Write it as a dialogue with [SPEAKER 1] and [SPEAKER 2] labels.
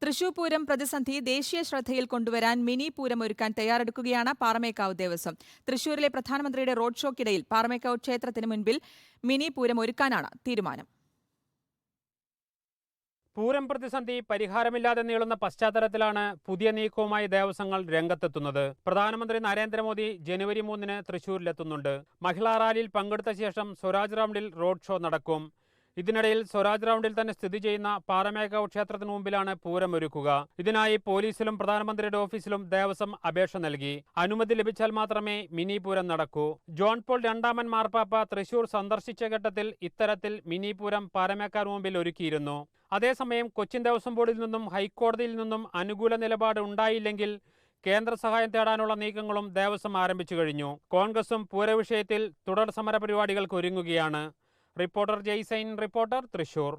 [SPEAKER 1] തൃശൂർ പൂരം പ്രതിസന്ധി ദേശീയ ശ്രദ്ധയിൽ കൊണ്ടുവരാൻ മിനി പൂരം ഒരുക്കാൻ തയ്യാറെടുക്കുകയാണ് പാറമേക്കാവ് ദേവസ്വം. തൃശൂരിലെ പ്രധാനമന്ത്രിയുടെ റോഡ് ഷോയ്ക്കിടയിൽ പാറമേക്കാവ് ക്ഷേത്രത്തിന് മുൻപിൽ മിനി പൂരം ഒരുക്കാനാണ് തീരുമാനം.
[SPEAKER 2] പൂരം പ്രതിസന്ധി പരിഹാരമില്ലാതെ നീളുന്ന പശ്ചാത്തലത്തിലാണ് പുതിയ നീക്കവുമായി ദേവസ്വങ്ങൾ രംഗത്തെത്തുന്നത്. പ്രധാനമന്ത്രി നരേന്ദ്രമോദി ജനുവരി 3-ന് തൃശൂരിലെത്തുന്നുണ്ട്. മഹിളാ റാലിയിൽ പങ്കെടുത്ത ശേഷം സ്വരാജ് റൗണ്ടിൽ റോഡ് ഷോ നടക്കും. ഇതിനിടയിൽ സ്വരാജ് റൗണ്ടിൽ തന്നെ സ്ഥിതി ചെയ്യുന്ന പാറമേക്കാവ് ക്ഷേത്രത്തിന് മുമ്പിലാണ് പൂരം ഒരുക്കുക. ഇതിനായി പോലീസിലും പ്രധാനമന്ത്രിയുടെ ഓഫീസിലും ദേവസ്വം അപേക്ഷ നൽകി. അനുമതി ലഭിച്ചാൽ മാത്രമേ മിനി പൂരം നടക്കൂ. ജോൺ പോൾ 2-ാമൻ മാർപ്പാപ്പ തൃശൂർ സന്ദർശിച്ച ഘട്ടത്തിൽ ഇത്തരത്തിൽ മിനി പൂരം പാറമേക്കാവ് മുമ്പിൽ ഒരുക്കിയിരുന്നു. അതേസമയം കൊച്ചിൻ ദേവസ്വം ബോർഡിൽ നിന്നും ഹൈക്കോടതിയിൽ നിന്നും അനുകൂല നിലപാട് ഉണ്ടായില്ലെങ്കിൽ കേന്ദ്ര സഹായം തേടാനുള്ള നീക്കങ്ങളും ദേവസ്വം ആരംഭിച്ചു കഴിഞ്ഞു. കോൺഗ്രസും പൂരവിഷയത്തിൽ തുടർ സമര പരിപാടികൾക്ക് ഒരുങ്ങുകയാണ്. Reporter Jaisain, reporter Thrissur.